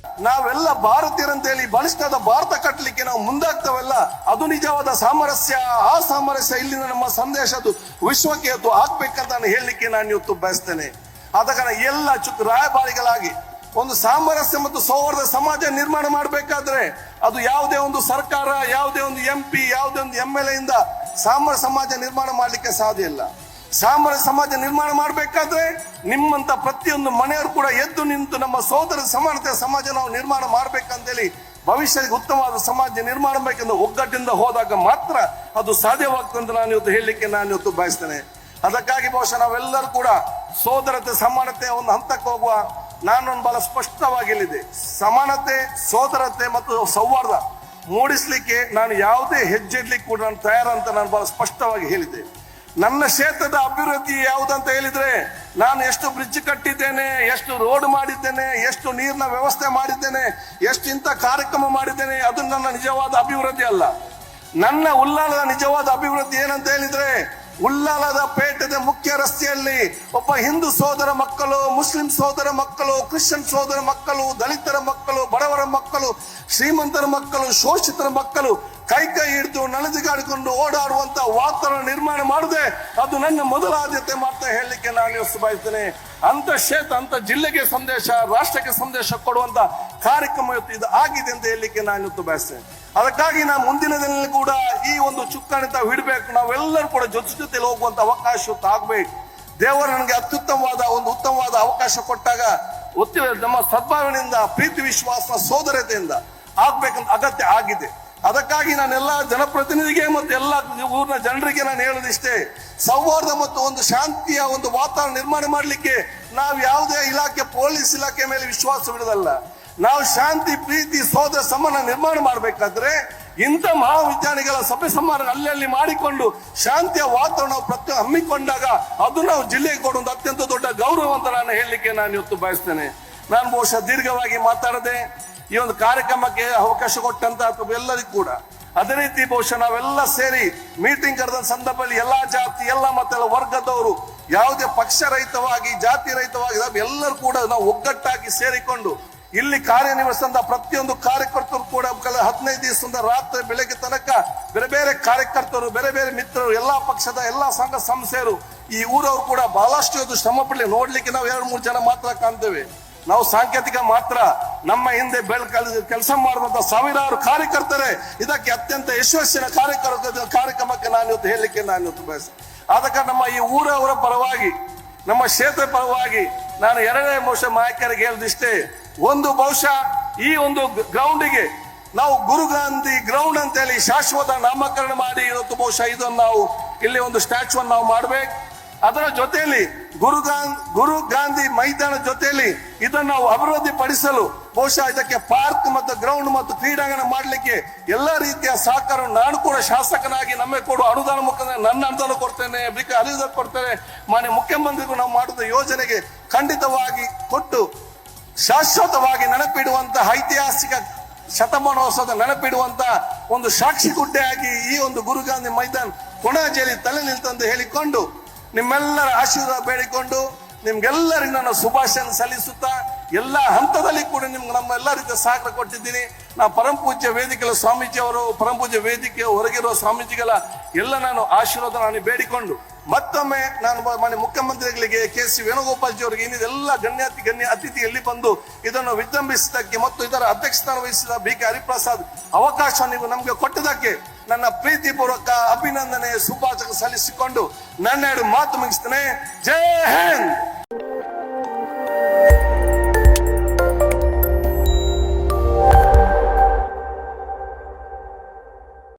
ನಾವೆಲ್ಲ ಭಾರತೀಯರಂತೇಳಿ ಬಲಿಷ್ಠದ ಭಾರತ ಕಟ್ಟಲಿಕ್ಕೆ ನಾವು ಮುಂದಾಗ್ತವಲ್ಲ, ಅದು ನಿಜವಾದ ಸಾಮರಸ್ಯ. ಆ ಸಾಮರಸ್ಯ ಇಲ್ಲಿನ ನಮ್ಮ ಸಂದೇಶದ್ದು ವಿಶ್ವಕ್ಕೆ ಇವತ್ತು ಆಗ್ಬೇಕಂತ ನಾನು ಹೇಳಲಿಕ್ಕೆ ನಾನು ಇವತ್ತು ಬಯಸ್ತೇನೆ. ಆದ ಕಾರಣ ಎಲ್ಲ ರಾಯಭಾರಿಗಳಾಗಿ ಒಂದು ಸಾಮರಸ್ಯ ಮತ್ತು ಸೌಹಾರ್ದ ಸಮಾಜ ನಿರ್ಮಾಣ ಮಾಡಬೇಕಾದ್ರೆ ಅದು ಯಾವುದೇ ಒಂದು ಸರ್ಕಾರ, ಯಾವುದೇ ಒಂದು MP, ಯಾವುದೇ ಒಂದು MLA ಇಂದ ಸಾಮರಸ್ಯ ಸಮಾಜ ನಿರ್ಮಾಣ ಮಾಡಲಿಕ್ಕೆ ಸಾಧ್ಯ ಇಲ್ಲ. ಸಾಮರಸ್ಯ ಸಮಾಜ ನಿರ್ಮಾಣ ಮಾಡಬೇಕಾದ್ರೆ ನಿಮ್ಮಂತ ಪ್ರತಿಯೊಂದು ಮನೆಯವರು ಕೂಡ ಎದ್ದು ನಿಂತು ನಮ್ಮ ಸೋದರ ಸಮಾನತೆಯ ಸಮಾಜ ನಾವು ನಿರ್ಮಾಣ ಮಾಡ್ಬೇಕಂತೇಳಿ ಭವಿಷ್ಯಕ್ಕೆ ಉತ್ತಮವಾದ ಸಮಾಜ ನಿರ್ಮಾಣ ಬೇಕೆಂದು ಒಗ್ಗಟ್ಟಿಂದ ಹೋದಾಗ ಮಾತ್ರ ಅದು ಸಾಧ್ಯವಾಗ್ತದೆ ಅಂತ ನಾನು ಇವತ್ತು ಹೇಳಲಿಕ್ಕೆ ನಾನು ಇವತ್ತು ಬಯಸ್ತೇನೆ. ಅದಕ್ಕಾಗಿ ಬಹುಶಃ ನಾವೆಲ್ಲರೂ ಕೂಡ ಸೋದರತೆ ಸಮಾನತೆ ಒಂದು ಹಂತಕ್ಕೆ ಹೋಗುವ ನಾನೊಂದು ಬಹಳ ಸ್ಪಷ್ಟವಾಗಿ ಹೇಳಿದೆ. ಸಮಾನತೆ, ಸೋದರತೆ ಮತ್ತು ಸೌಹಾರ್ದ ಮೂಡಿಸ್ಲಿಕ್ಕೆ ನಾನು ಯಾವುದೇ ಹೆಜ್ಜೆ ಇಡ್ಲಿಕ್ಕೆ ಕೂಡ ನಾನು ತಯಾರಂತ ನಾನು ಬಹಳ ಸ್ಪಷ್ಟವಾಗಿ ಹೇಳಿದ್ದೆ. ನನ್ನ ಕ್ಷೇತ್ರದ ಅಭಿವೃದ್ಧಿ ಯಾವುದಂತ ಹೇಳಿದ್ರೆ, ನಾನು ಎಷ್ಟು ಬ್ರಿಡ್ಜ್ ಕಟ್ಟಿದ್ದೇನೆ, ಎಷ್ಟು ರೋಡ್ ಮಾಡಿದ್ದೇನೆ, ಎಷ್ಟು ನೀರಿನ ವ್ಯವಸ್ಥೆ ಮಾಡಿದ್ದೇನೆ, ಎಷ್ಟು ಇಂಥ ಕಾರ್ಯಕ್ರಮ ಮಾಡಿದ್ದೇನೆ, ಅದು ನನ್ನ ನಿಜವಾದ ಅಭಿವೃದ್ಧಿ ಅಲ್ಲ. ನನ್ನ ಉಲ್ಲಾಲದ ನಿಜವಾದ ಅಭಿವೃದ್ಧಿ ಏನಂತ ಹೇಳಿದ್ರೆ, ಉಲ್ಲಾಲದ ಪೇಟೆದ ಮುಖ್ಯ ರಸ್ತೆಯಲ್ಲಿ ಒಬ್ಬ ಹಿಂದೂ ಸೋದರ ಮಕ್ಕಳು, ಮುಸ್ಲಿಂ ಸೋದರ ಮಕ್ಕಳು, ಕ್ರಿಶ್ಚಿಯನ್ ಸೋದರ ಮಕ್ಕಳು, ದಲಿತರ ಮಕ್ಕಳು, ಬಡವರ ಮಕ್ಕಳು, ಶ್ರೀಮಂತರ ಮಕ್ಕಳು, ಶೋಷಿತರ ಮಕ್ಕಳು ಕೈ ಹಿಡಿದು ನಡೆದುಗಾಡಿಕೊಂಡು ಓಡಾಡುವಂತ ವಾತಾವರಣ ನಿರ್ಮಾಣ ಮಾಡುದೇ ಅದು ನನ್ನ ಮೊದಲ ಆದ್ಯತೆ ಮಾತ್ರ ಹೇಳಲಿಕ್ಕೆ ನಾನು ಬಯಸ್ತೇನೆ. ಅಂತ ಕ್ಷೇತ್ರ, ಅಂತ ಜಿಲ್ಲೆಗೆ ಸಂದೇಶ, ರಾಷ್ಟ್ರಕ್ಕೆ ಸಂದೇಶ ಕೊಡುವಂತ ಕಾರ್ಯಕ್ರಮ ಇವತ್ತು ಇದು ಆಗಿದೆ ಅಂತ ಹೇಳಲಿಕ್ಕೆ ನಾನು ಇವತ್ತು ಬಯಸ್ತೇನೆ. ಅದಕ್ಕಾಗಿ ನಾನು ಮುಂದಿನ ದಿನದಲ್ಲಿ ಕೂಡ ಈ ಒಂದು ಚುಕ್ಕಾಣಿ ತಾವು ಹಿಡಬೇಕು. ನಾವೆಲ್ಲರೂ ಕೂಡ ಜೊತೆಲಿ ಹೋಗುವಂತ ಅವಕಾಶ ಆಗ್ಬೇಕು. ದೇವರು ನನಗೆ ಅತ್ಯುತ್ತಮವಾದ ಒಂದು ಉತ್ತಮವಾದ ಅವಕಾಶ ಕೊಟ್ಟಾಗ ನಮ್ಮ ಸದ್ಭಾವನೆಯಿಂದ, ಪ್ರೀತಿ ವಿಶ್ವಾಸ, ಸೋದರತೆಯಿಂದ ಆಗ್ಬೇಕಂತ ಅಗತ್ಯ ಆಗಿದೆ. ಅದಕ್ಕಾಗಿ ನಾನೆಲ್ಲ ಜನಪ್ರತಿನಿಧಿಗೆ ಮತ್ತು ಎಲ್ಲ ಊರಿನ ಜನರಿಗೆ ನಾನು ಹೇಳೋದಿಷ್ಟೇ, ಸೌಹಾರ್ದ ಮತ್ತು ಒಂದು ಶಾಂತಿಯ ಒಂದು ವಾತಾವರಣ ನಿರ್ಮಾಣ ಮಾಡಲಿಕ್ಕೆ ನಾವು ಯಾವುದೇ ಇಲಾಖೆ, ಪೊಲೀಸ್ ಇಲಾಖೆ ಮೇಲೆ ವಿಶ್ವಾಸವಿಡೋದಲ್ಲ. ನಾವು ಶಾಂತಿ, ಪ್ರೀತಿ, ಸೋದರ ಸಮಾನ ನಿರ್ಮಾಣ ಮಾಡಬೇಕಾದ್ರೆ ಇಂಥ ಮಹಾವಿಜ್ಞಾನಿಗಳ ಸಭೆ ಸಮಾರಂಭ ಅಲ್ಲಿ ಮಾಡಿಕೊಂಡು ಶಾಂತಿಯ ವಾತಾವರಣ ಪ್ರತಿಯೊಂದು ಹಮ್ಮಿಕೊಂಡಾಗ ಅದು ನಾವು ಜಿಲ್ಲೆಗೆ ಕೊಡುವಂತ ಅತ್ಯಂತ ದೊಡ್ಡ ಗೌರವ ಅಂತ ನಾನು ಹೇಳಲಿಕ್ಕೆ ನಾನು ಇವತ್ತು ಬಯಸ್ತೇನೆ. ನಾನು ಬಹುಶಃ ದೀರ್ಘವಾಗಿ ಮಾತಾಡದೆ ಈ ಒಂದು ಕಾರ್ಯಕ್ರಮಕ್ಕೆ ಅವಕಾಶ ಕೊಟ್ಟಂತ ಎಲ್ಲರಿಗೂ ಕೂಡ ಅದೇ ರೀತಿ ಬಹುಶಃ ನಾವೆಲ್ಲ ಸೇರಿ ಮೀಟಿಂಗ್ ಕರೆದ ಸಂದರ್ಭದಲ್ಲಿ ಎಲ್ಲಾ ಜಾತಿ, ಎಲ್ಲ ಮತ್ತೆಲ್ಲ ವರ್ಗದವರು ಯಾವುದೇ ಪಕ್ಷ ರಹಿತವಾಗಿ, ಜಾತಿ ರಹಿತವಾಗಿ ಎಲ್ಲರೂ ಕೂಡ ನಾವು ಒಗ್ಗಟ್ಟಾಗಿ ಸೇರಿಕೊಂಡು ಇಲ್ಲಿ ಕಾರ್ಯನಿರ್ವಹಿಸಿದ ಪ್ರತಿಯೊಂದು ಕಾರ್ಯಕರ್ತರು ಕೂಡ 15 ದಿವಸದಿಂದ ರಾತ್ರಿ ಬೆಳಗ್ಗೆ ತನಕ ಬೇರೆ ಬೇರೆ ಕಾರ್ಯಕರ್ತರು, ಬೇರೆ ಬೇರೆ ಮಿತ್ರರು, ಎಲ್ಲಾ ಪಕ್ಷದ ಎಲ್ಲಾ ಸಂಘ ಸಂಸ್ಥೆಯರು, ಈ ಊರವರು ಕೂಡ ಬಹಳಷ್ಟು ಶ್ರಮ ಪಡಲಿ. ನೋಡ್ಲಿಕ್ಕೆ ನಾವು 2-3 ಜನ ಮಾತ್ರ ಕಾಣ್ತೇವೆ. ನಾವು ಸಾಂಕೇತಿಕ ಮಾತ್ರ. ನಮ್ಮ ಹಿಂದೆ ಕೆಲಸ ಮಾಡುವಂತ ಸಾವಿರಾರು ಕಾರ್ಯಕರ್ತರೇ ಇದಕ್ಕೆ ಅತ್ಯಂತ ಯಶಸ್ಸಿನ ಕಾರ್ಯಕ್ರಮಕ್ಕೆ ನಾನು ಇವತ್ತು ಹೇಳಲಿಕ್ಕೆ ನಾನು ಇವತ್ತು ಬಯಸ್ತೇನೆ. ಆದ ಕಾರಣ ನಮ್ಮ ಈ ಊರವರ ಪರವಾಗಿ, ನಮ್ಮ ಕ್ಷೇತ್ರ ಪರವಾಗಿ ನಾನು ಎರಡನೇ ಬಹುಶಃ ನಾಯಕರಿಗೆ ಹೇಳದಿಷ್ಟೇ. ಒಂದು, ಬಹುಶಃ ಈ ಒಂದು ಗ್ರೌಂಡಿಗೆ ನಾವು ಗುರು ಗಾಂಧಿ ಗ್ರೌಂಡ್ ಅಂತ ಹೇಳಿ ಶಾಶ್ವತ ನಾಮಕರಣ ಮಾಡಿ ಇವತ್ತು ಬಹುಶಃ ಇದನ್ನು ನಾವು ಇಲ್ಲಿ ಒಂದು ಸ್ಟ್ಯಾಚ್ಯೂ ನಾವು ಮಾಡ್ಬೇಕು. ಅದರ ಜೊತೆಯಲ್ಲಿ ಗುರು ಗಾಂಧಿ ಮೈದಾನ ಜೊತೆಯಲ್ಲಿ ಇದನ್ನು ನಾವು ಅಭಿವೃದ್ಧಿ ಪಡಿಸಲು ಬಹುಶಃ ಇದಕ್ಕೆ ಪಾರ್ಕ್ ಮತ್ತು ಗ್ರೌಂಡ್ ಮತ್ತು ಕ್ರೀಡಾಂಗಣ ಮಾಡಲಿಕ್ಕೆ ಎಲ್ಲ ರೀತಿಯ ಸಹಕಾರ ನಾನು ಕೂಡ ಶಾಸಕನಾಗಿ ನಮಗೆ ಕೊಡುವ ಅನುದಾನ ಮುಖಾಂತರ ನನ್ನ ಅನುದಾನ ಕೊಡ್ತೇನೆ, ಅನುದಾನ ಕೊಡ್ತೇನೆ. ಮಾನ್ಯ ಮುಖ್ಯಮಂತ್ರಿಗಳು ನಾವು ಮಾಡಿದ ಯೋಜನೆಗೆ ಖಂಡಿತವಾಗಿ ಕೊಟ್ಟು ಶಾಶ್ವತವಾಗಿ ನೆನಪಿಡುವಂತ ಐತಿಹಾಸಿಕ ಶತಮಾನೋತ್ಸವದ ನೆನಪಿಡುವಂತ ಒಂದು ಸಾಕ್ಷಿ ಗುಡ್ಡೆಯಾಗಿ ಈ ಒಂದು ಗುರು ಗಾಂಧಿ ಮೈದಾನ ಕೊಣಾಜೆಯಲ್ಲಿ ತಲೆ ನಿಲ್ತಂತ ಹೇಳಿಕೊಂಡು ನಿಮ್ಮೆಲ್ಲರ ಆಶೀರ್ವಾದ ಬೇಡಿಕೊಂಡು ನಿಮ್ಗೆಲ್ಲರಿಗೂ ನಾನು ಶುಭಾಶಯ ಸಲ್ಲಿಸುತ್ತಾ ಎಲ್ಲಾ ಹಂತದಲ್ಲಿ ಕೂಡ ನಿಮ್ಗೆ ನಮ್ಮೆಲ್ಲ ರೀತಿಯ ಸಹಕಾರ ಕೊಟ್ಟಿದ್ದೀನಿ. ನಾವು ಪರಮಪೂಜ್ಯ ವೇದಿಕೆಯ ಸ್ವಾಮೀಜಿ ಅವರು, ಪರಮಪೂಜ್ಯ ವೇದಿಕೆ ಹೊರಗಿರುವ ಸ್ವಾಮೀಜಿಗಳ ಎಲ್ಲ ನಾನು ಆಶೀರ್ವಾದ ನಾನು ಬೇಡಿಕೊಂಡು ಮತ್ತೊಮ್ಮೆ ನಾನು ಮಾನ್ಯ ಮುಖ್ಯಮಂತ್ರಿಗಳಿಗೆ KC ವೇಣುಗೋಪಾಲ್ ಜಿ ಅವರಿಗೆ ಏನಿದೆಲ್ಲ ಗಣ್ಯ ಅತಿಥಿ ಎಲ್ಲಿ ಬಂದು ಇದನ್ನು ವಿಜೃಂಭಿಸಿದ್ದಕ್ಕೆ ಮತ್ತು ಇದರ ಅಧ್ಯಕ್ಷಸ್ಥಾನ ವಹಿಸಿದ BK ಹರಿಪ್ರಸಾದ್ ಅವಕಾಶ ನೀವು ನಮಗೆ ಕೊಟ್ಟದಕ್ಕೆ ನನ್ನ ಪ್ರೀತಿಪೂರ್ವಕ ಅಭಿನಂದನೆ, ಶುಭಾಶಯ ಸಲ್ಲಿಸಿಕೊಂಡು ನನ್ನ 2 ಮಾತು ಮುಗಿಸ್ತೇನೆ. ಜೈ ಹಿಂದ್.